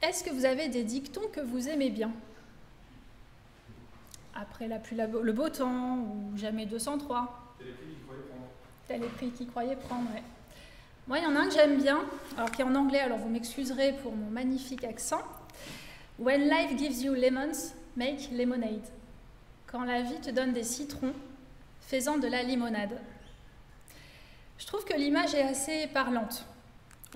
Est-ce que vous avez des dictons que vous aimez bien? Après la pluie, le beau temps, ou jamais 203. Tel est prix qu'il croyait prendre. Tel est prix qu'il croyait prendre, ouais. Moi, il y en a un que j'aime bien, alors qui est en anglais, alors vous m'excuserez pour mon magnifique accent. When life gives you lemons, make lemonade. Quand la vie te donne des citrons, fais-en de la limonade. Je trouve que l'image est assez parlante.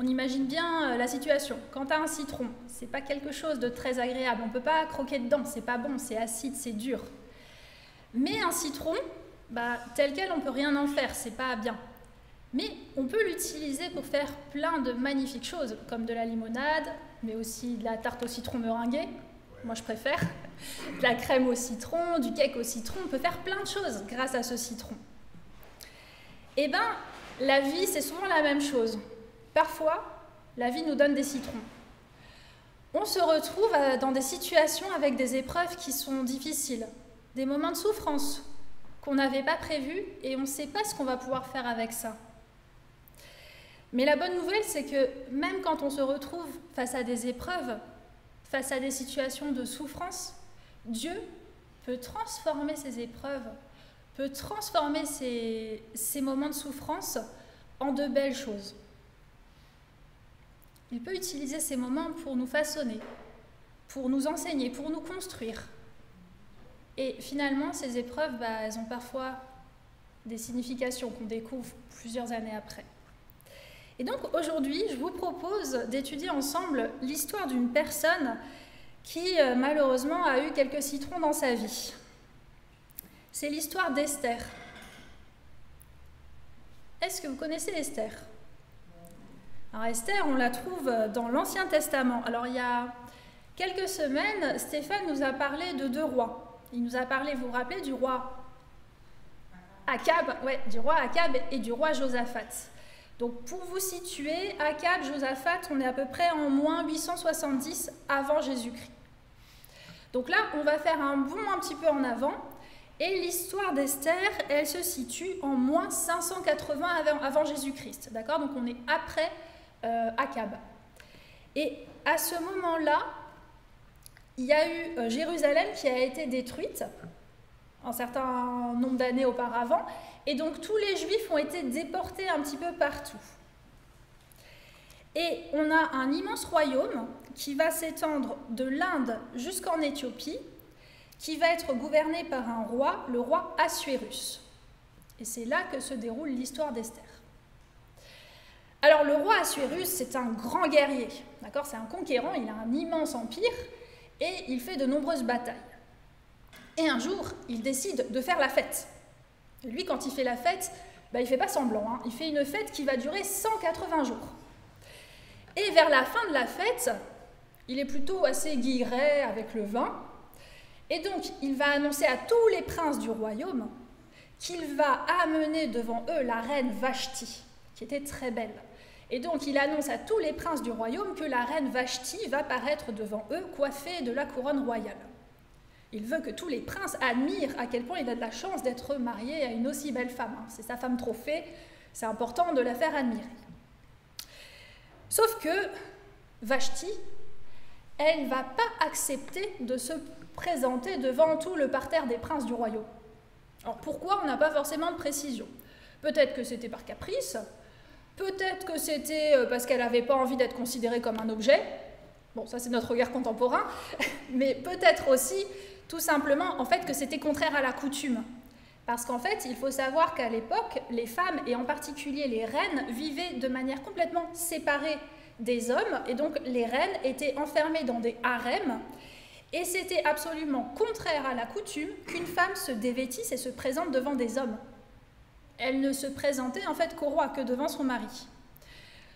On imagine bien la situation. Quand tu as un citron, c'est pas quelque chose de très agréable. On ne peut pas croquer dedans, c'est pas bon, c'est acide, c'est dur. Mais un citron, tel quel, on peut rien en faire, c'est pas bien. Mais on peut l'utiliser pour faire plein de magnifiques choses, comme de la limonade, mais aussi de la tarte au citron meringuée. Moi, je préfère. De la crème au citron, du cake au citron. On peut faire plein de choses grâce à ce citron. Eh bien, la vie, c'est souvent la même chose. Parfois, la vie nous donne des citrons. On se retrouve dans des situations avec des épreuves qui sont difficiles, des moments de souffrance qu'on n'avait pas prévus et on ne sait pas ce qu'on va pouvoir faire avec ça. Mais la bonne nouvelle, c'est que même quand on se retrouve face à des épreuves, face à des situations de souffrance, Dieu peut transformer ces épreuves, peut transformer ces moments de souffrance en de belles choses. Il peut utiliser ces moments pour nous façonner, pour nous enseigner, pour nous construire. Et finalement, ces épreuves, elles ont parfois des significations qu'on découvre plusieurs années après. Et donc aujourd'hui, je vous propose d'étudier ensemble l'histoire d'une personne qui malheureusement a eu quelques citrons dans sa vie. C'est l'histoire d'Esther. Est-ce que vous connaissez Esther ? Alors Esther, on la trouve dans l'Ancien Testament. Alors il y a quelques semaines, Stéphane nous a parlé de deux rois. Il nous a parlé, vous vous rappelez, du roi Akab, du roi Akab et du roi Josaphat. Donc pour vous situer, Akab, Josaphat, on est à peu près en moins 870 avant Jésus-Christ. Donc là, on va faire un bond un petit peu en avant. Et l'histoire d'Esther, elle se situe en moins 580 avant Jésus-Christ. D'accord ? Donc on est après Akab. Et à ce moment-là, il y a eu Jérusalem qui a été détruite un certain nombre d'années auparavant. Et donc tous les Juifs ont été déportés un petit peu partout. Et on a un immense royaume qui va s'étendre de l'Inde jusqu'en Éthiopie, qui va être gouverné par un roi, le roi Assuérus. Et c'est là que se déroule l'histoire d'Esther. Alors le roi Assuérus, c'est un grand guerrier, d'accord ? C'est un conquérant, il a un immense empire et il fait de nombreuses batailles. Et un jour, il décide de faire la fête. Et lui, quand il fait la fête, il ne fait pas semblant, hein. Il fait une fête qui va durer 180 jours. Et vers la fin de la fête, il est plutôt assez guilleret avec le vin. Et donc, il va annoncer à tous les princes du royaume qu'il va amener devant eux la reine Vashti, qui était très belle. Et donc, il annonce à tous les princes du royaume que la reine Vashti va paraître devant eux, coiffée de la couronne royale. Il veut que tous les princes admirent à quel point il a de la chance d'être marié à une aussi belle femme. C'est sa femme trophée, c'est important de la faire admirer. Sauf que Vashti, elle ne va pas accepter de se présenter devant tout le parterre des princes du royaume. Alors pourquoi ? On n'a pas forcément de précision. Peut-être que c'était par caprice, peut-être que c'était parce qu'elle n'avait pas envie d'être considérée comme un objet. Bon, ça c'est notre regard contemporain, mais peut-être aussi tout simplement en fait que c'était contraire à la coutume. Parce qu'en fait, il faut savoir qu'à l'époque, les femmes, et en particulier les reines, vivaient de manière complètement séparée des hommes, et donc les reines étaient enfermées dans des harems, et c'était absolument contraire à la coutume qu'une femme se dévêtisse et se présente devant des hommes. Elle ne se présentait en fait qu'au roi, que devant son mari.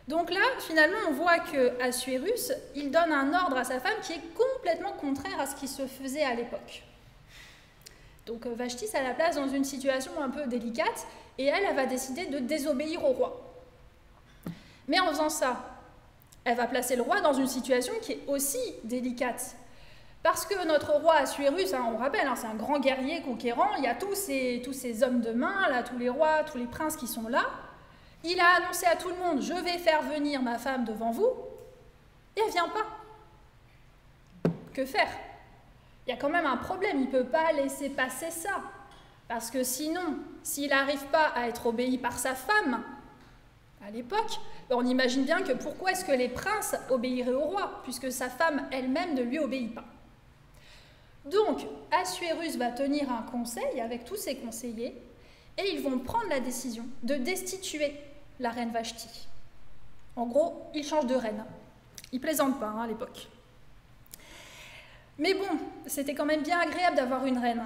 Donc là, finalement, on voit qu'Assuérus, il donne un ordre à sa femme qui est complètement contraire à ce qui se faisait à l'époque. Donc Vashti, ça la place dans une situation un peu délicate, et elle va décider de désobéir au roi. Mais en faisant ça, elle va placer le roi dans une situation qui est aussi délicate. Parce que notre roi Assuérus, on rappelle, c'est un grand guerrier conquérant, il y a tous ces hommes de main, là, tous les rois, tous les princes qui sont là. Il a annoncé à tout le monde, je vais faire venir ma femme devant vous, et elle ne vient pas. que faire? Il y a quand même un problème, il ne peut pas laisser passer ça. Parce que sinon, s'il n'arrive pas à être obéi par sa femme, à l'époque, on imagine bien que pourquoi est-ce que les princes obéiraient au roi, puisque sa femme elle-même ne lui obéit pas. Donc, Assuérus va tenir un conseil avec tous ses conseillers, et ils vont prendre la décision de destituer la reine Vashti. En gros, ils changent de reine. Ils plaisantent pas à l'époque. Mais bon, c'était quand même bien agréable d'avoir une reine.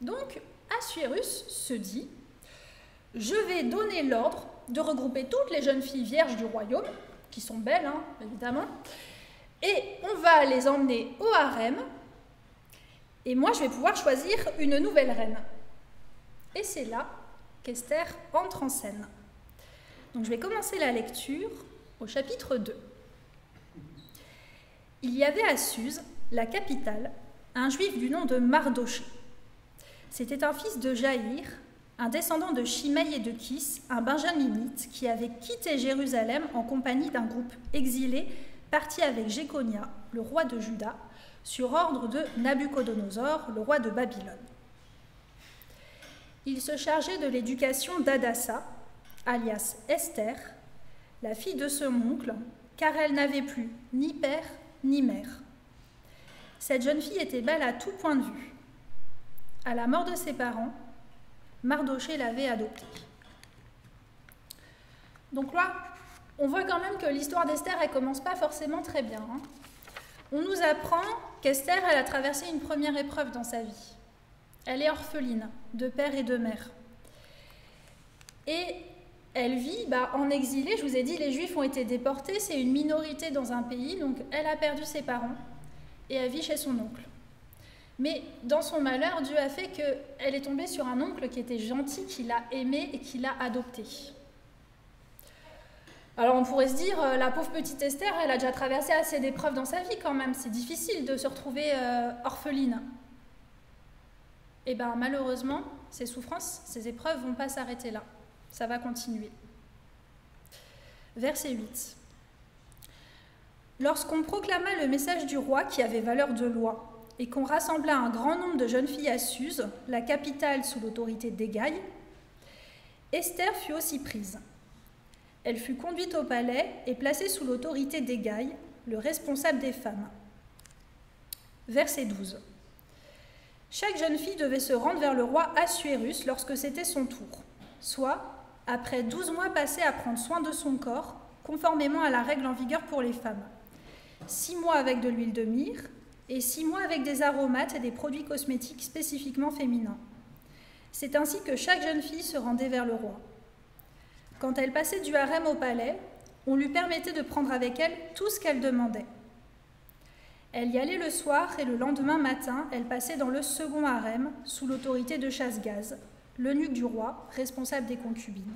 Donc, Assuérus se dit « Je vais donner l'ordre de regrouper toutes les jeunes filles vierges du royaume, qui sont belles, hein, évidemment, et on va les emmener au harem, et moi je vais pouvoir choisir une nouvelle reine. » Et c'est là qu'Esther entre en scène. Donc je vais commencer la lecture au chapitre 2. Il y avait à Suse, la capitale, un juif du nom de Mardoché. C'était un fils de Jaïr, un descendant de Shimei et de Kis, un benjaminite qui avait quitté Jérusalem en compagnie d'un groupe exilé parti avec Jéconia, le roi de Juda, sur ordre de Nabuchodonosor, le roi de Babylone. Il se chargeait de l'éducation d'Hadassa, alias Esther, la fille de son oncle, car elle n'avait plus ni père ni mère. Cette jeune fille était belle à tout point de vue. À la mort de ses parents, Mardoché l'avait adoptée. Donc là, on voit quand même que l'histoire d'Esther, elle commence pas forcément très bien. Hein. On nous apprend qu'Esther, elle a traversé une première épreuve dans sa vie. Elle est orpheline, de père et de mère. Et elle vit en exilé. Je vous ai dit, les Juifs ont été déportés, c'est une minorité dans un pays, donc elle a perdu ses parents et elle vit chez son oncle. Mais dans son malheur, Dieu a fait qu'elle est tombée sur un oncle qui était gentil, qui l'a aimée et qui l'a adoptée. Alors on pourrait se dire, la pauvre petite Esther, elle a déjà traversé assez d'épreuves dans sa vie quand même, c'est difficile de se retrouver orpheline. Et bien malheureusement, ces souffrances, ces épreuves ne vont pas s'arrêter là, ça va continuer. Verset 8. Lorsqu'on proclama le message du roi qui avait valeur de loi, et qu'on rassembla un grand nombre de jeunes filles à Suse, la capitale sous l'autorité d'Hégaï, Esther fut aussi prise. Elle fut conduite au palais et placée sous l'autorité d'Hégaï, le responsable des femmes. Verset 12. Chaque jeune fille devait se rendre vers le roi Assuérus lorsque c'était son tour, soit après 12 mois passés à prendre soin de son corps, conformément à la règle en vigueur pour les femmes. 6 mois avec de l'huile de myrrhe, et 6 mois avec des aromates et des produits cosmétiques spécifiquement féminins. C'est ainsi que chaque jeune fille se rendait vers le roi. Quand elle passait du harem au palais, on lui permettait de prendre avec elle tout ce qu'elle demandait. Elle y allait le soir et le lendemain matin, elle passait dans le second harem, sous l'autorité de Chasgaz, l'eunuque du roi, responsable des concubines.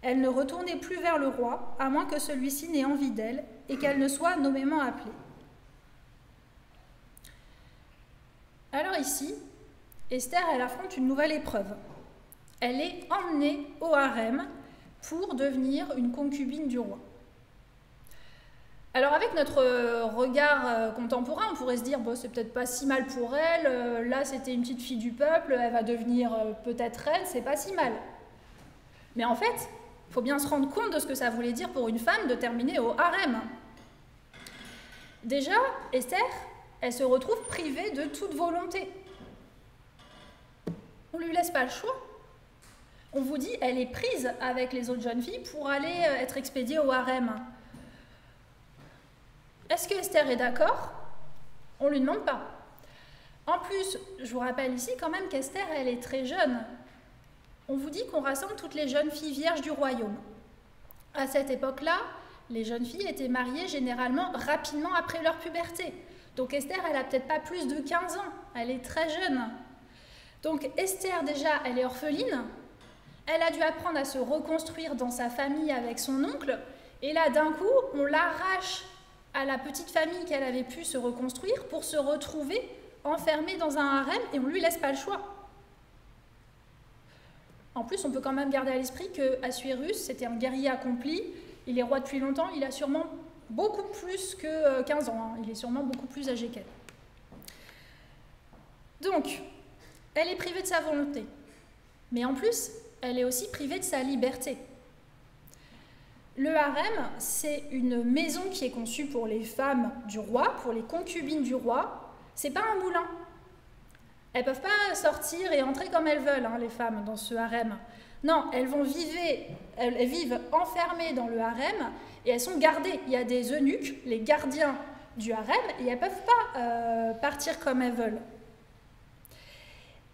Elle ne retournait plus vers le roi, à moins que celui-ci n'ait envie d'elle et qu'elle ne soit nommément appelée. Alors ici, Esther, elle affronte une nouvelle épreuve. Elle est emmenée au harem pour devenir une concubine du roi. Alors avec notre regard contemporain, on pourrait se dire bon, c'est peut-être pas si mal pour elle, là c'était une petite fille du peuple, elle va devenir peut-être reine, c'est pas si mal. Mais en fait, il faut bien se rendre compte de ce que ça voulait dire pour une femme de terminer au harem. Déjà, Esther, elle se retrouve privée de toute volonté. On ne lui laisse pas le choix. On vous dit, elle est prise avec les autres jeunes filles pour aller être expédiée au harem. Est-ce que Esther est d'accord? On ne lui demande pas. En plus, je vous rappelle ici quand même qu'Esther, elle est très jeune. On vous dit qu'on rassemble toutes les jeunes filles vierges du royaume. À cette époque-là, les jeunes filles étaient mariées généralement rapidement après leur puberté. Donc Esther, elle n'a peut-être pas plus de 15 ans, elle est très jeune. Donc Esther, déjà, elle est orpheline, elle a dû apprendre à se reconstruire dans sa famille avec son oncle, et là, d'un coup, on l'arrache à la petite famille qu'elle avait pu se reconstruire pour se retrouver enfermée dans un harem, et on ne lui laisse pas le choix. En plus, on peut quand même garder à l'esprit que Assuérus, c'était un guerrier accompli, il est roi depuis longtemps, il a sûrement beaucoup plus que 15 ans, hein. Il est sûrement beaucoup plus âgé qu'elle. Donc, elle est privée de sa volonté, mais en plus, elle est aussi privée de sa liberté. Le harem, c'est une maison qui est conçue pour les femmes du roi, pour les concubines du roi. C'est pas un moulin. Elles peuvent pas sortir et entrer comme elles veulent, hein, les femmes, dans ce harem. Non, elles vivent enfermées dans le harem et elles sont gardées. Il y a des eunuques, les gardiens du harem, et elles ne peuvent pas partir comme elles veulent.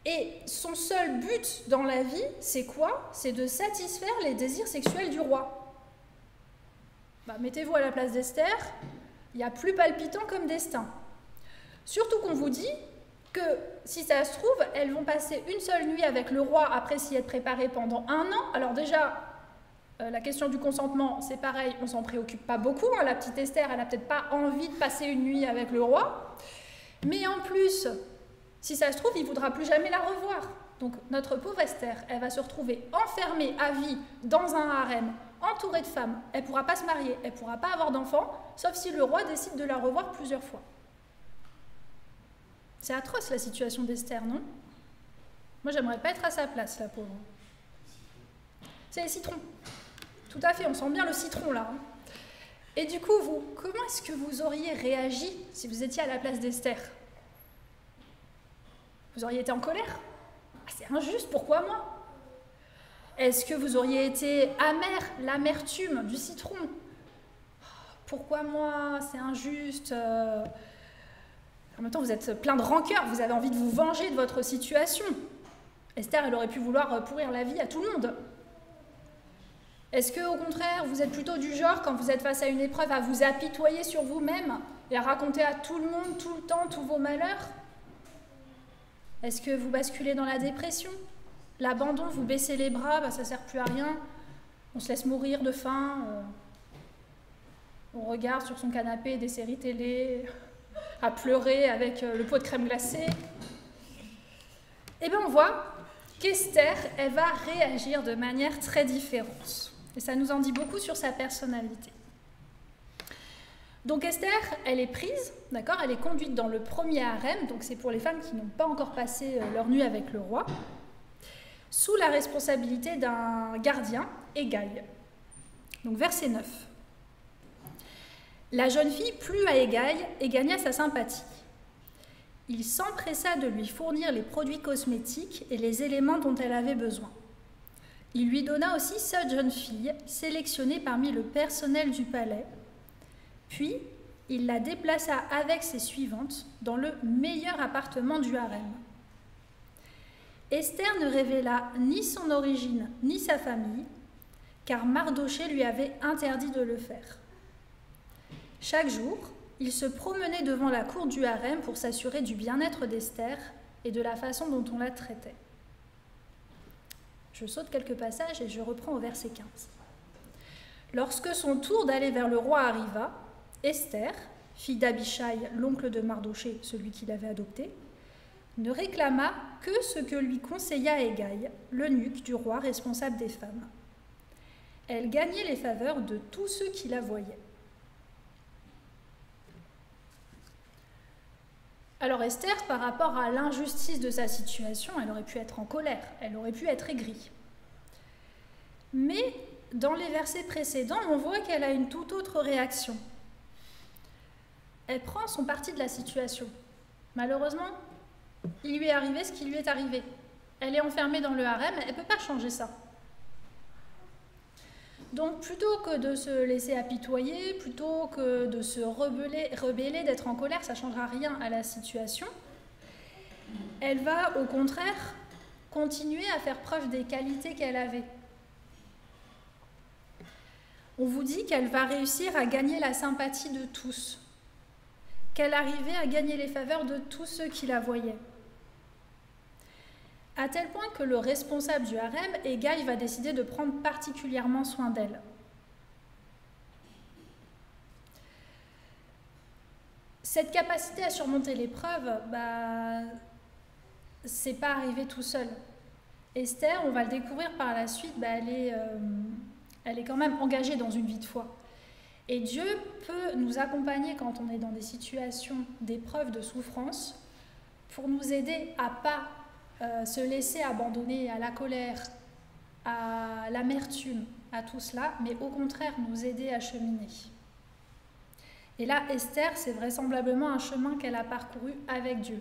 Et son seul but dans la vie, c'est quoi? C'est de satisfaire les désirs sexuels du roi. Bah, mettez-vous à la place d'Esther, il y a plus palpitant comme destin. Surtout qu'on vous dit que, si ça se trouve, elles vont passer une seule nuit avec le roi après s'y être préparées pendant 1 an. Alors déjà, la question du consentement, c'est pareil, on s'en préoccupe pas beaucoup. Hein. La petite Esther, elle n'a peut-être pas envie de passer une nuit avec le roi. Mais en plus, si ça se trouve, il ne voudra plus jamais la revoir. Donc notre pauvre Esther, elle va se retrouver enfermée à vie dans un harem, entourée de femmes. Elle ne pourra pas se marier, elle ne pourra pas avoir d'enfants, sauf si le roi décide de la revoir plusieurs fois. C'est atroce la situation d'Esther, non? Moi, j'aimerais pas être à sa place, la pauvre. C'est les citrons. Tout à fait, on sent bien le citron là. Hein. Et du coup, vous, comment est-ce que vous auriez réagi si vous étiez à la place d'Esther? Vous auriez été en colère? Ah, c'est injuste, pourquoi moi? Est-ce que vous auriez été amer, l'amertume du citron? Pourquoi moi? C'est injuste. En même temps, vous êtes plein de rancœur, vous avez envie de vous venger de votre situation. Esther, elle aurait pu vouloir pourrir la vie à tout le monde. Est-ce que, au contraire, vous êtes plutôt du genre, quand vous êtes face à une épreuve, à vous apitoyer sur vous-même et à raconter à tout le monde, tout le temps, tous vos malheurs? Est-ce que vous basculez dans la dépression? L'abandon, vous baissez les bras, bah, ça ne sert plus à rien. On se laisse mourir de faim. On regarde sur son canapé des séries télé, à pleurer avec le pot de crème glacée. Eh bien, on voit qu'Esther, elle va réagir de manière très différente. Et ça nous en dit beaucoup sur sa personnalité. Donc Esther, elle est prise, d'accord, elle est conduite dans le premier harem, donc c'est pour les femmes qui n'ont pas encore passé leur nuit avec le roi, sous la responsabilité d'un gardien, Hégaï. Donc verset 9. La jeune fille plut à Hégaï et gagna sa sympathie. Il s'empressa de lui fournir les produits cosmétiques et les éléments dont elle avait besoin. Il lui donna aussi cette jeune fille, sélectionnée parmi le personnel du palais. Puis, il la déplaça avec ses suivantes dans le meilleur appartement du harem. Esther ne révéla ni son origine ni sa famille, car Mardochée lui avait interdit de le faire. Chaque jour, il se promenait devant la cour du harem pour s'assurer du bien-être d'Esther et de la façon dont on la traitait. Je saute quelques passages et je reprends au verset 15. Lorsque son tour d'aller vers le roi arriva, Esther, fille d'Abishai, l'oncle de Mardochée, celui qui l'avait adopté, ne réclama que ce que lui conseilla Hégaï, l'eunuque du roi responsable des femmes. Elle gagnait les faveurs de tous ceux qui la voyaient. Alors Esther, par rapport à l'injustice de sa situation, elle aurait pu être en colère, elle aurait pu être aigrie. Mais dans les versets précédents, on voit qu'elle a une toute autre réaction. Elle prend son parti de la situation. Malheureusement, il lui est arrivé ce qui lui est arrivé. Elle est enfermée dans le harem, elle ne peut pas changer ça. Donc plutôt que de se laisser apitoyer, plutôt que de se rebeller, d'être en colère, ça ne changera rien à la situation, elle va au contraire continuer à faire preuve des qualités qu'elle avait. On vous dit qu'elle va réussir à gagner la sympathie de tous, qu'elle arrivait à gagner les faveurs de tous ceux qui la voyaient. À tel point que le responsable du harem, Hégaï, va décider de prendre particulièrement soin d'elle. Cette capacité à surmonter l'épreuve, c'est pas arrivé tout seul. Esther, on va le découvrir par la suite, elle est quand même engagée dans une vie de foi. Et Dieu peut nous accompagner quand on est dans des situations d'épreuve, de souffrance, pour nous aider à ne pas se laisser abandonner à la colère, à l'amertume, à tout cela, mais au contraire nous aider à cheminer. Et là, Esther, c'est vraisemblablement un chemin qu'elle a parcouru avec Dieu.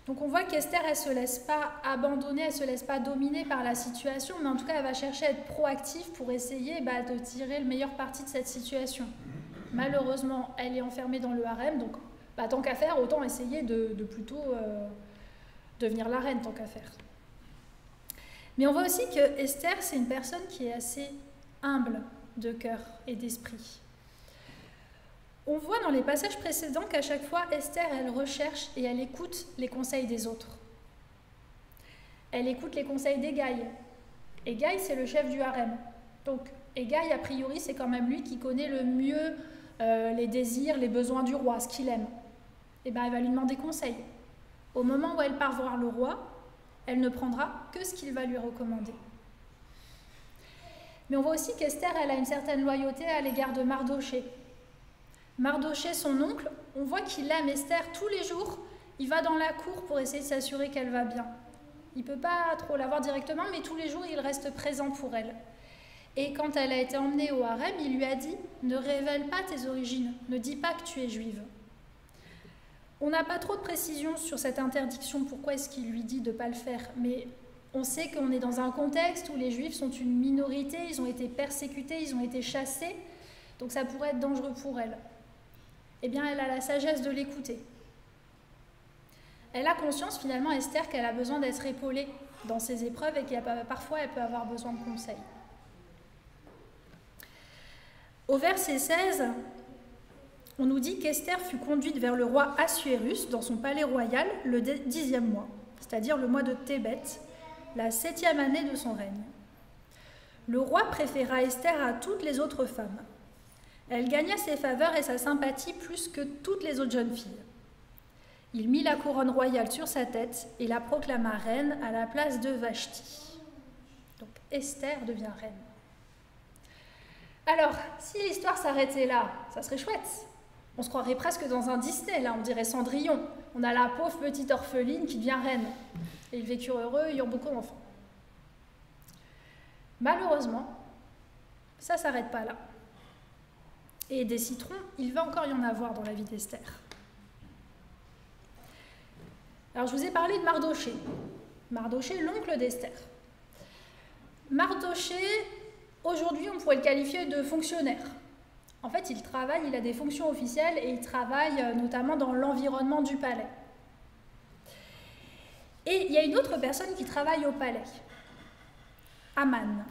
Donc on voit qu'Esther, elle ne se laisse pas abandonner, elle ne se laisse pas dominer par la situation, mais en tout cas, elle va chercher à être proactive pour essayer de tirer le meilleur parti de cette situation. Malheureusement, elle est enfermée dans le harem, donc tant qu'à faire, autant essayer de plutôt devenir la reine, tant qu'à faire. Mais on voit aussi que Esther, c'est une personne qui est assez humble de cœur et d'esprit. On voit dans les passages précédents qu'à chaque fois, Esther, elle recherche et elle écoute les conseils des autres. Elle écoute les conseils d'Hégaï. Hégaï, c'est le chef du harem. Donc, Hégaï, a priori, c'est quand même lui qui connaît le mieux les désirs, les besoins du roi, ce qu'il aime. Et elle va lui demander conseil. Au moment où elle part voir le roi, elle ne prendra que ce qu'il va lui recommander. Mais on voit aussi qu'Esther, elle a une certaine loyauté à l'égard de Mardoché. Mardoché, son oncle, on voit qu'il aime Esther tous les jours. Il va dans la cour pour essayer de s'assurer qu'elle va bien. Il ne peut pas trop la voir directement, mais tous les jours, il reste présent pour elle. Et quand elle a été emmenée au harem, il lui a dit « Ne révèle pas tes origines, ne dis pas que tu es juive ». On n'a pas trop de précisions sur cette interdiction, pourquoi est-ce qu'il lui dit de ne pas le faire, mais on sait qu'on est dans un contexte où les juifs sont une minorité, ils ont été persécutés, ils ont été chassés, donc ça pourrait être dangereux pour elle. Eh bien, elle a la sagesse de l'écouter. Elle a conscience, finalement, Esther, qu'elle a besoin d'être épaulée dans ses épreuves et que parfois, elle peut avoir besoin de conseils. Au verset 16, on nous dit qu'Esther fut conduite vers le roi Assuérus dans son palais royal le 10e mois, c'est-à-dire le mois de Tébet, la 7e année de son règne. Le roi préféra Esther à toutes les autres femmes. Elle gagna ses faveurs et sa sympathie plus que toutes les autres jeunes filles. Il mit la couronne royale sur sa tête et la proclama reine à la place de Vashti. Donc Esther devient reine. Alors, si l'histoire s'arrêtait là, ça serait chouette. On se croirait presque dans un Disney, là, on dirait Cendrillon. On a la pauvre petite orpheline qui devient reine. Et ils vécurent heureux, ayant beaucoup d'enfants. Malheureusement, ça ne s'arrête pas là. Et des citrons, il va encore y en avoir dans la vie d'Esther. Alors, je vous ai parlé de Mardoché. Mardoché, l'oncle d'Esther. Mardoché, aujourd'hui, on pourrait le qualifier de fonctionnaire. En fait, il a des fonctions officielles et il travaille notamment dans l'environnement du palais. Et il y a une autre personne qui travaille au palais, Aman.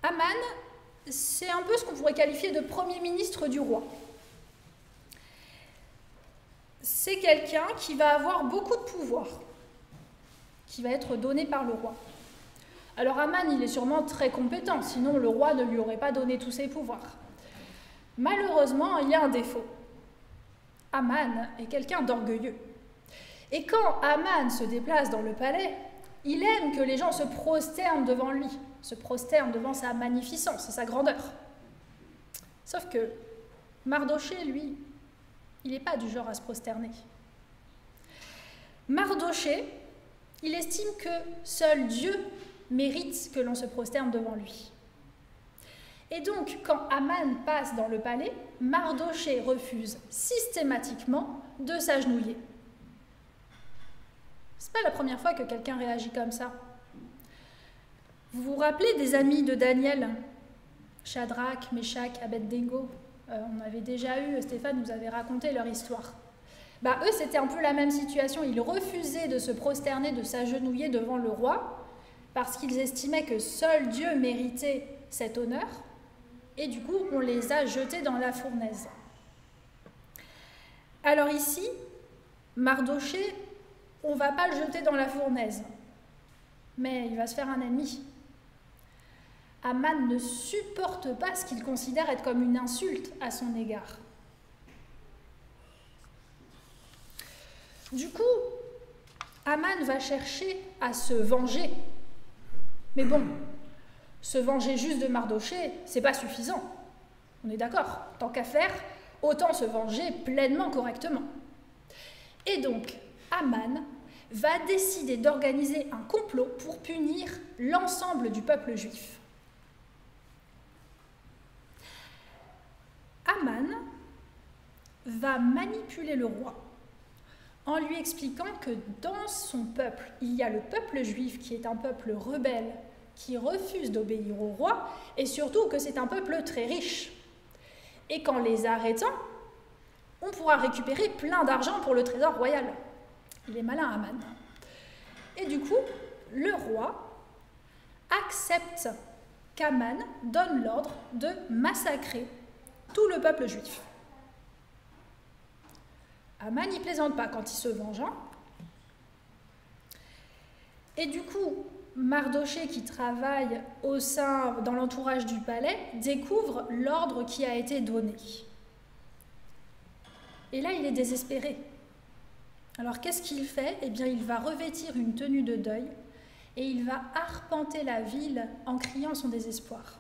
Aman, c'est un peu ce qu'on pourrait qualifier de premier ministre du roi. C'est quelqu'un qui va avoir beaucoup de pouvoir, qui va être donné par le roi. Alors Aman, il est sûrement très compétent, sinon le roi ne lui aurait pas donné tous ses pouvoirs. Malheureusement, il y a un défaut. Aman est quelqu'un d'orgueilleux. Et quand Aman se déplace dans le palais, il aime que les gens se prosternent devant lui, se prosternent devant sa magnificence et sa grandeur. Sauf que Mardoché, lui, il n'est pas du genre à se prosterner. Mardoché, il estime que seul Dieu mérite que l'on se prosterne devant lui. Et donc, quand Aman passe dans le palais, Mardoché refuse systématiquement de s'agenouiller. Ce n'est pas la première fois que quelqu'un réagit comme ça. Vous vous rappelez des amis de Daniel, Shadrach, Meshach, Abed-Nego? On avait déjà eu, Stéphane nous avait raconté leur histoire. Eux, c'était un peu la même situation. Ils refusaient de se prosterner, de s'agenouiller devant le roi, parce qu'ils estimaient que seul Dieu méritait cet honneur, et du coup, on les a jetés dans la fournaise. Alors ici, Mardoché, on ne va pas le jeter dans la fournaise, mais il va se faire un ennemi. Aman ne supporte pas ce qu'il considère être comme une insulte à son égard. Du coup, Aman va chercher à se venger. Mais bon, Se venger juste de Mardochée, c'est pas suffisant. On est d'accord, tant qu'à faire, autant se venger pleinement correctement. Et donc, Aman va décider d'organiser un complot pour punir l'ensemble du peuple juif. Aman va manipuler le roi en lui expliquant que dans son peuple, il y a le peuple juif qui est un peuple rebelle, qui refuse d'obéir au roi, et surtout que c'est un peuple très riche. Et qu'en les arrêtant, on pourra récupérer plein d'argent pour le trésor royal. Il est malin, Aman. Et du coup, le roi accepte qu'Aman donne l'ordre de massacrer tout le peuple juif. Aman n'y plaisante pas quand il se venge. Et du coup, Mardochée, qui travaille dans l'entourage du palais, découvre l'ordre qui a été donné. Et là, il est désespéré. Alors, qu'est-ce qu'il fait? Eh bien, il va revêtir une tenue de deuil et il va arpenter la ville en criant son désespoir.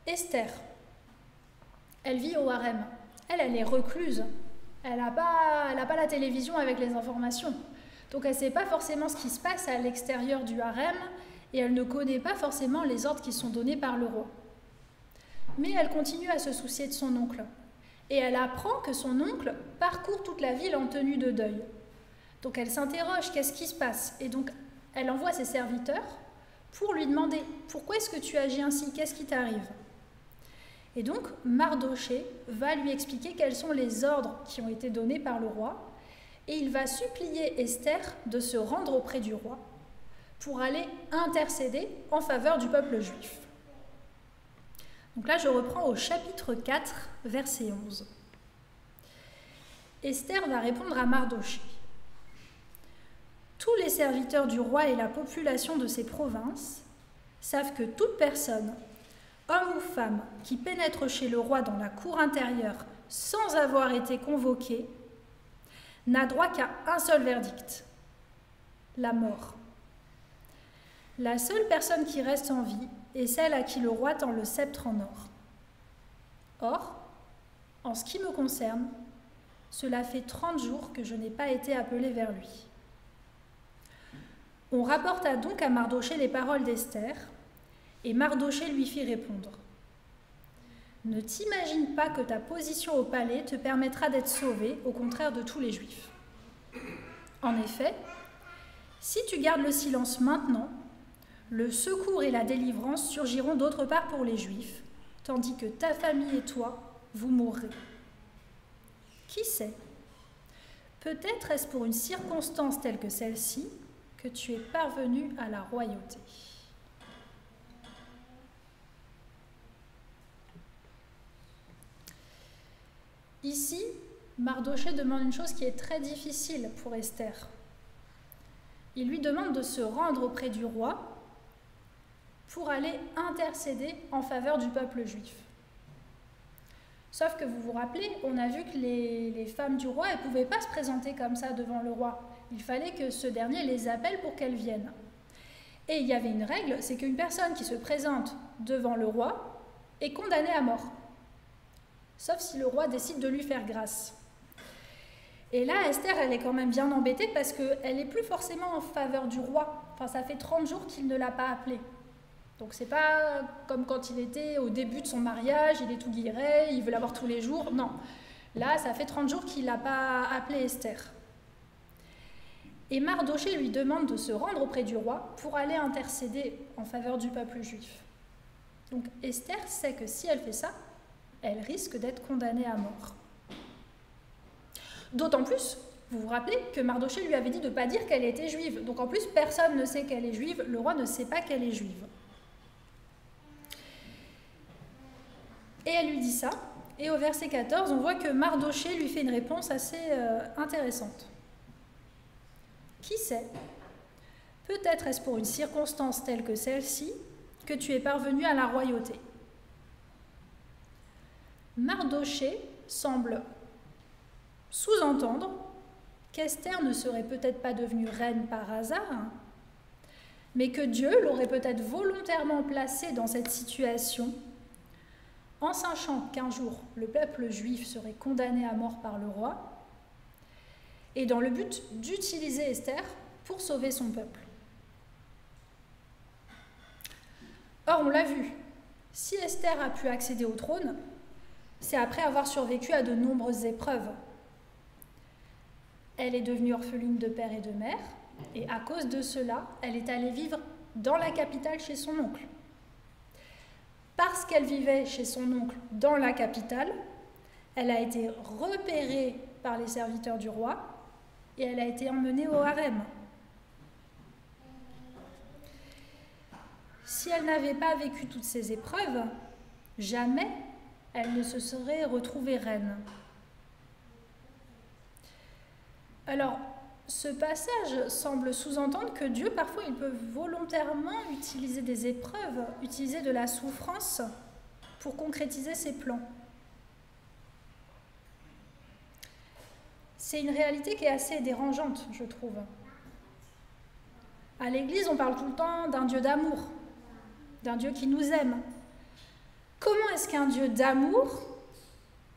Esther, elle vit au harem. Elle est recluse. Elle n'a pas la télévision avec les informations. Donc elle ne sait pas forcément ce qui se passe à l'extérieur du harem et elle ne connaît pas forcément les ordres qui sont donnés par le roi. Mais elle continue à se soucier de son oncle. Et elle apprend que son oncle parcourt toute la ville en tenue de deuil. Donc elle s'interroge, qu'est-ce qui se passe? Et donc elle envoie ses serviteurs pour lui demander, pourquoi est-ce que tu agis ainsi? Qu'est-ce qui t'arrive? Et donc Mardochée va lui expliquer quels sont les ordres qui ont été donnés par le roi. Et il va supplier Esther de se rendre auprès du roi pour aller intercéder en faveur du peuple juif. Donc là, je reprends au chapitre 4, verset 11. Esther va répondre à Mardochée. Tous les serviteurs du roi et la population de ces provinces savent que toute personne, homme ou femme, qui pénètre chez le roi dans la cour intérieure sans avoir été convoquée, n'a droit qu'à un seul verdict, la mort. La seule personne qui reste en vie est celle à qui le roi tend le sceptre en or. Or, en ce qui me concerne, cela fait 30 jours que je n'ai pas été appelée vers lui. On rapporta donc à Mardochée les paroles d'Esther, et Mardochée lui fit répondre. Ne t'imagine pas que ta position au palais te permettra d'être sauvé, au contraire de tous les Juifs. En effet, si tu gardes le silence maintenant, le secours et la délivrance surgiront d'autre part pour les Juifs, tandis que ta famille et toi, vous mourrez. Qui sait? Peut-être est-ce pour une circonstance telle que celle-ci que tu es parvenu à la royauté. Ici, Mardochée demande une chose qui est très difficile pour Esther. Il lui demande de se rendre auprès du roi pour aller intercéder en faveur du peuple juif. Sauf que vous vous rappelez, on a vu que les femmes du roi, elles ne pouvaient pas se présenter comme ça devant le roi. Il fallait que ce dernier les appelle pour qu'elles viennent. Et il y avait une règle, c'est qu'une personne qui se présente devant le roi est condamnée à mort. Sauf si le roi décide de lui faire grâce. Et là, Esther, elle est quand même bien embêtée parce qu'elle n'est plus forcément en faveur du roi. Enfin, ça fait 30 jours qu'il ne l'a pas appelée. Donc c'est pas comme quand il était au début de son mariage, il est tout guilleret, il veut l'avoir tous les jours. Non, là, ça fait 30 jours qu'il n'a pas appelé Esther. Et Mardochée lui demande de se rendre auprès du roi pour aller intercéder en faveur du peuple juif. Donc Esther sait que si elle fait ça, elle risque d'être condamnée à mort. D'autant plus, vous vous rappelez que Mardochée lui avait dit de ne pas dire qu'elle était juive. Donc en plus, personne ne sait qu'elle est juive, le roi ne sait pas qu'elle est juive. Et elle lui dit ça, et au verset 14, on voit que Mardochée lui fait une réponse assez intéressante. Qui sait? Peut-être est-ce pour une circonstance telle que celle-ci que tu es parvenu à la royauté. Mardochée semble sous-entendre qu'Esther ne serait peut-être pas devenue reine par hasard, mais que Dieu l'aurait peut-être volontairement placée dans cette situation, en sachant qu'un jour le peuple juif serait condamné à mort par le roi, et dans le but d'utiliser Esther pour sauver son peuple. Or, on l'a vu, si Esther a pu accéder au trône, c'est après avoir survécu à de nombreuses épreuves. Elle est devenue orpheline de père et de mère, et à cause de cela, elle est allée vivre dans la capitale chez son oncle. Parce qu'elle vivait chez son oncle dans la capitale, elle a été repérée par les serviteurs du roi et elle a été emmenée au harem. Si elle n'avait pas vécu toutes ces épreuves, jamais elle ne se serait retrouvée reine. Alors, ce passage semble sous-entendre que Dieu, parfois, il peut volontairement utiliser des épreuves, utiliser de la souffrance pour concrétiser ses plans. C'est une réalité qui est assez dérangeante, je trouve. À l'Église, on parle tout le temps d'un Dieu d'amour, d'un Dieu qui nous aime. Comment est-ce qu'un Dieu d'amour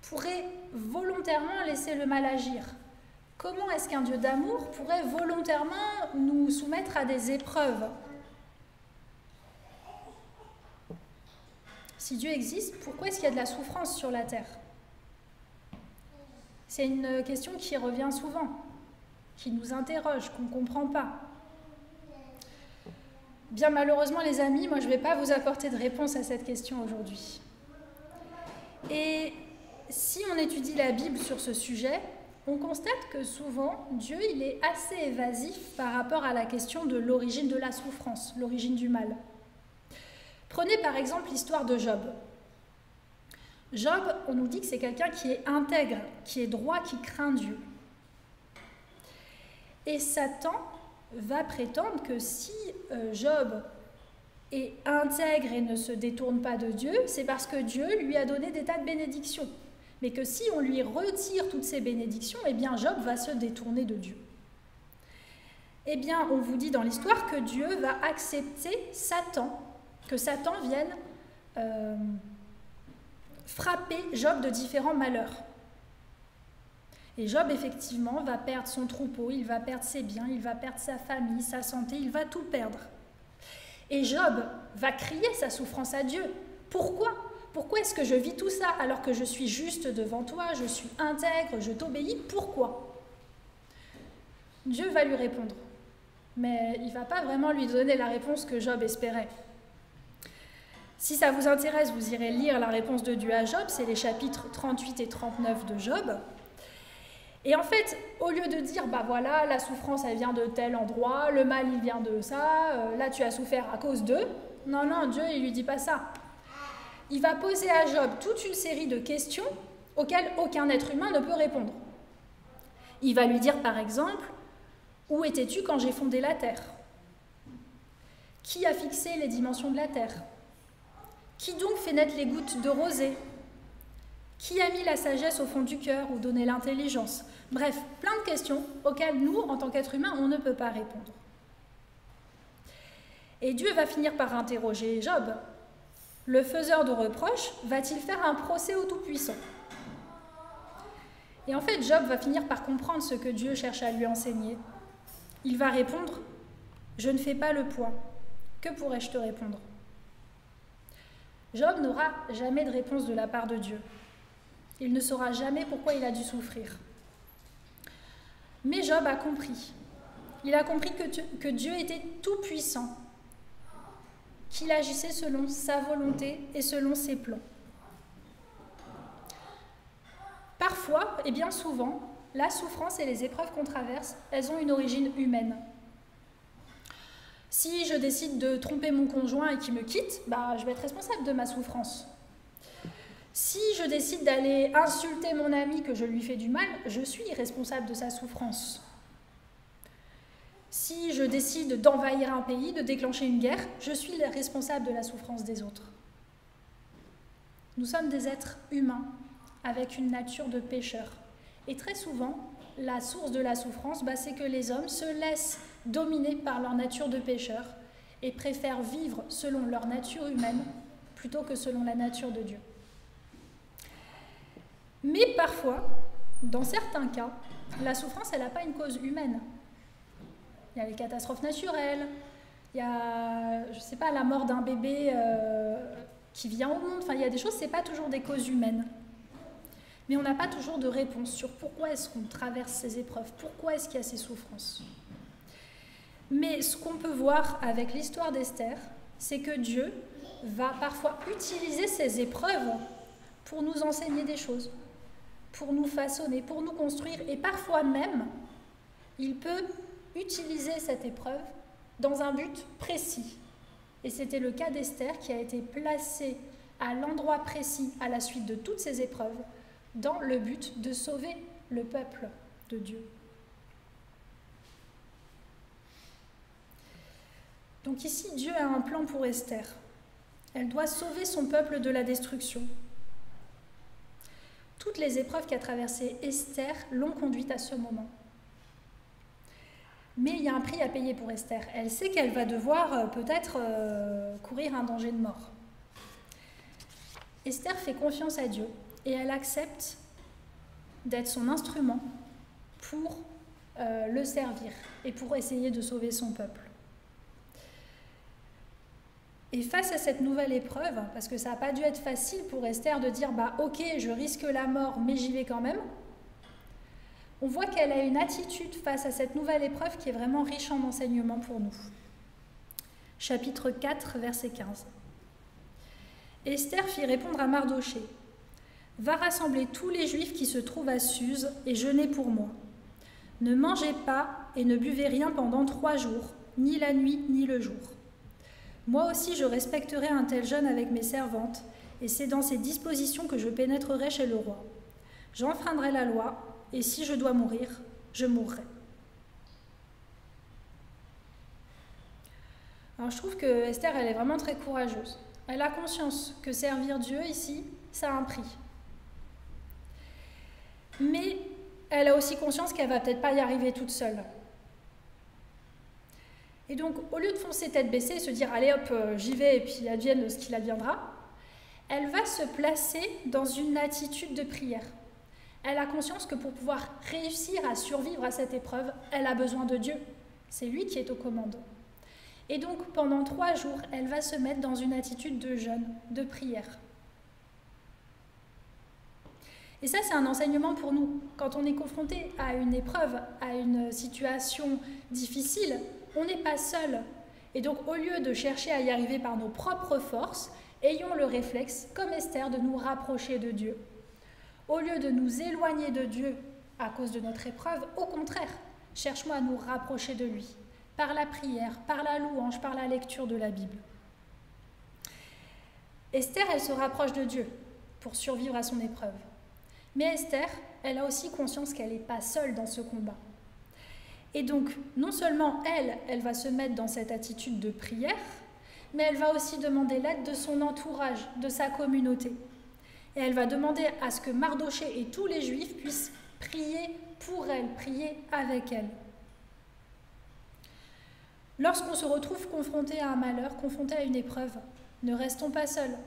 pourrait volontairement laisser le mal agir ? Comment est-ce qu'un Dieu d'amour pourrait volontairement nous soumettre à des épreuves ? Si Dieu existe, pourquoi est-ce qu'il y a de la souffrance sur la terre ? C'est une question qui revient souvent, qui nous interroge, qu'on ne comprend pas. Bien malheureusement, les amis, moi je ne vais pas vous apporter de réponse à cette question aujourd'hui. Et si on étudie la Bible sur ce sujet, on constate que souvent, Dieu il est assez évasif par rapport à la question de l'origine de la souffrance, l'origine du mal. Prenez par exemple l'histoire de Job. Job, on nous dit que c'est quelqu'un qui est intègre, qui est droit, qui craint Dieu. Et Satan va prétendre que si Job est intègre et ne se détourne pas de Dieu, c'est parce que Dieu lui a donné des tas de bénédictions. Mais que si on lui retire toutes ces bénédictions, eh bien Job va se détourner de Dieu. Eh bien, on vous dit dans l'histoire que Dieu va accepter Satan, que Satan vienne frapper Job de différents malheurs. Et Job, effectivement, va perdre son troupeau, il va perdre ses biens, il va perdre sa famille, sa santé, il va tout perdre. Et Job va crier sa souffrance à Dieu. Pourquoi ? Pourquoi est-ce que je vis tout ça alors que je suis juste devant toi, je suis intègre, je t'obéis ? Pourquoi ? Dieu va lui répondre, mais il ne va pas vraiment lui donner la réponse que Job espérait. Si ça vous intéresse, vous irez lire la réponse de Dieu à Job, c'est les chapitres 38 et 39 de Job. Et en fait, au lieu de dire, bah voilà, la souffrance elle vient de tel endroit, le mal il vient de ça, là tu as souffert à cause d'eux, non, Dieu il lui dit pas ça. Il va poser à Job toute une série de questions auxquelles aucun être humain ne peut répondre. Il va lui dire par exemple, où étais-tu quand j'ai fondé la terre ? Qui a fixé les dimensions de la terre ? Qui donc fait naître les gouttes de rosée ? Qui a mis la sagesse au fond du cœur ou donné l'intelligence ? Bref, plein de questions auxquelles nous, en tant qu'êtres humains, on ne peut pas répondre. Et Dieu va finir par interroger Job. Le faiseur de reproches va-t-il faire un procès au Tout-Puissant ? Et en fait, Job va finir par comprendre ce que Dieu cherche à lui enseigner. Il va répondre « Je ne fais pas le poids. Que pourrais-je te répondre ?» Job n'aura jamais de réponse de la part de Dieu. Il ne saura jamais pourquoi il a dû souffrir. Mais Job a compris. Il a compris que Dieu était tout-puissant, qu'il agissait selon sa volonté et selon ses plans. Parfois, et bien souvent, la souffrance et les épreuves qu'on traverse, elles ont une origine humaine. Si je décide de tromper mon conjoint et qu'il me quitte, je vais être responsable de ma souffrance. Si je décide d'aller insulter mon ami, que je lui fais du mal, je suis responsable de sa souffrance. Si je décide d'envahir un pays, de déclencher une guerre, je suis responsable de la souffrance des autres. Nous sommes des êtres humains avec une nature de pécheurs. Et très souvent, la source de la souffrance, c'est que les hommes se laissent dominer par leur nature de pécheurs et préfèrent vivre selon leur nature humaine plutôt que selon la nature de Dieu. Mais parfois, dans certains cas, la souffrance, elle n'a pas une cause humaine. Il y a les catastrophes naturelles, il y a, je ne sais pas, la mort d'un bébé qui vient au monde. Enfin, il y a des choses, ce n'est pas toujours des causes humaines. Mais on n'a pas toujours de réponse sur pourquoi est-ce qu'on traverse ces épreuves, pourquoi est-ce qu'il y a ces souffrances. Mais ce qu'on peut voir avec l'histoire d'Esther, c'est que Dieu va parfois utiliser ces épreuves pour nous enseigner des choses, pour nous façonner, pour nous construire. Et parfois même, il peut utiliser cette épreuve dans un but précis. Et c'était le cas d'Esther qui a été placée à l'endroit précis à la suite de toutes ces épreuves dans le but de sauver le peuple de Dieu. Donc ici, Dieu a un plan pour Esther. Elle doit sauver son peuple de la destruction. Toutes les épreuves qu'a traversées Esther l'ont conduite à ce moment. Mais il y a un prix à payer pour Esther. Elle sait qu'elle va devoir peut-être courir un danger de mort. Esther fait confiance à Dieu et elle accepte d'être son instrument pour le servir et pour essayer de sauver son peuple. Et face à cette nouvelle épreuve, parce que ça n'a pas dû être facile pour Esther de dire « ok, je risque la mort, mais j'y vais quand même », on voit qu'elle a une attitude face à cette nouvelle épreuve qui est vraiment riche en enseignements pour nous. Chapitre 4, verset 15. Esther fit répondre à Mardochée « Va rassembler tous les Juifs qui se trouvent à Suse et jeûnez pour moi. Ne mangez pas et ne buvez rien pendant 3 jours, ni la nuit ni le jour. Moi aussi je respecterai un tel jeûne avec mes servantes, et c'est dans ces dispositions que je pénétrerai chez le roi. J'enfreindrai la loi, et si je dois mourir, je mourrai. » Alors je trouve que Esther, elle est vraiment très courageuse. Elle a conscience que servir Dieu ici, ça a un prix. Mais elle a aussi conscience qu'elle ne va peut-être pas y arriver toute seule. Et donc, au lieu de foncer tête baissée et se dire « allez hop, j'y vais et puis advienne ce qu'il adviendra », elle va se placer dans une attitude de prière. Elle a conscience que pour pouvoir réussir à survivre à cette épreuve, elle a besoin de Dieu. C'est lui qui est aux commandes. Et donc, pendant 3 jours, elle va se mettre dans une attitude de jeûne, de prière. Et ça, c'est un enseignement pour nous. Quand on est confronté à une épreuve, à une situation difficile, on n'est pas seul. Et donc, au lieu de chercher à y arriver par nos propres forces, ayons le réflexe, comme Esther, de nous rapprocher de Dieu. Au lieu de nous éloigner de Dieu à cause de notre épreuve, au contraire, cherchons à nous rapprocher de lui, par la prière, par la louange, par la lecture de la Bible. Esther, elle se rapproche de Dieu pour survivre à son épreuve. Mais Esther, elle a aussi conscience qu'elle n'est pas seule dans ce combat. Et donc, non seulement elle va se mettre dans cette attitude de prière, mais elle va aussi demander l'aide de son entourage, de sa communauté. Et elle va demander à ce que Mardochée et tous les Juifs puissent prier pour elle, prier avec elle. Lorsqu'on se retrouve confronté à un malheur, confronté à une épreuve, ne restons pas seuls.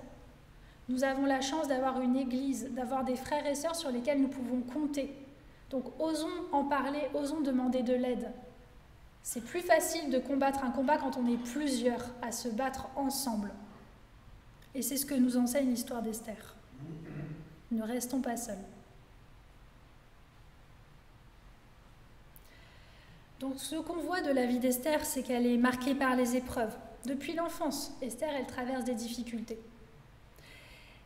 Nous avons la chance d'avoir une église, d'avoir des frères et sœurs sur lesquels nous pouvons compter. Donc osons en parler, osons demander de l'aide. C'est plus facile de combattre un combat quand on est plusieurs à se battre ensemble. Et c'est ce que nous enseigne l'histoire d'Esther. Ne restons pas seuls. Donc ce qu'on voit de la vie d'Esther, c'est qu'elle est marquée par les épreuves. Depuis l'enfance, Esther, elle traverse des difficultés.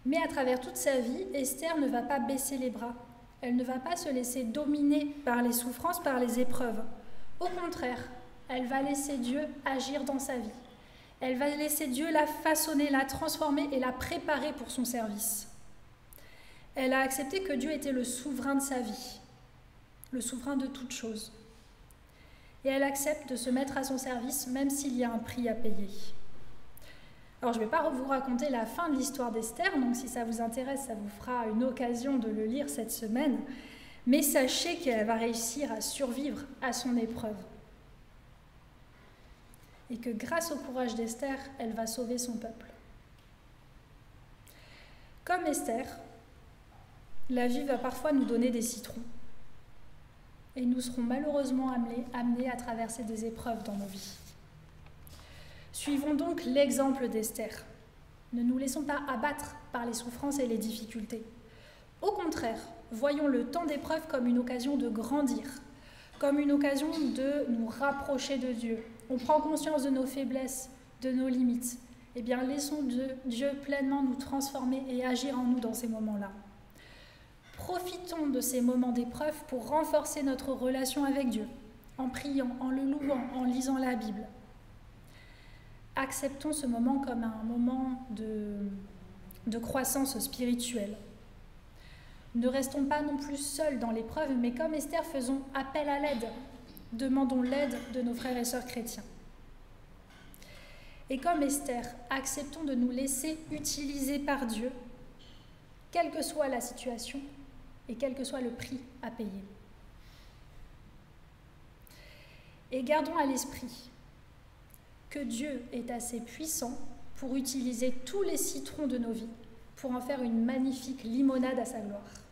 Mais à travers toute sa vie, Esther ne va pas baisser les bras. Elle ne va pas se laisser dominer par les souffrances, par les épreuves. Au contraire, elle va laisser Dieu agir dans sa vie. Elle va laisser Dieu la façonner, la transformer et la préparer pour son service. Elle a accepté que Dieu était le souverain de sa vie, le souverain de toutes choses. Et elle accepte de se mettre à son service, même s'il y a un prix à payer. Alors, je ne vais pas vous raconter la fin de l'histoire d'Esther, donc si ça vous intéresse, ça vous fera une occasion de le lire cette semaine. Mais sachez qu'elle va réussir à survivre à son épreuve. et que grâce au courage d'Esther, elle va sauver son peuple. Comme Esther, la vie va parfois nous donner des citrons et nous serons malheureusement amenés à traverser des épreuves dans nos vies. Suivons donc l'exemple d'Esther. Ne nous laissons pas abattre par les souffrances et les difficultés. Au contraire, voyons le temps d'épreuve comme une occasion de grandir, comme une occasion de nous rapprocher de Dieu. On prend conscience de nos faiblesses, de nos limites. Eh bien, laissons Dieu pleinement nous transformer et agir en nous dans ces moments-là. Profitons de ces moments d'épreuve pour renforcer notre relation avec Dieu, en priant, en le louant, en lisant la Bible. Acceptons ce moment comme un moment de croissance spirituelle. Ne restons pas non plus seuls dans l'épreuve, mais comme Esther, faisons appel à l'aide. Demandons l'aide de nos frères et sœurs chrétiens. Et comme Esther, acceptons de nous laisser utiliser par Dieu, quelle que soit la situation et quel que soit le prix à payer. Et gardons à l'esprit que Dieu est assez puissant pour utiliser tous les citrons de nos vies pour en faire une magnifique limonade à sa gloire.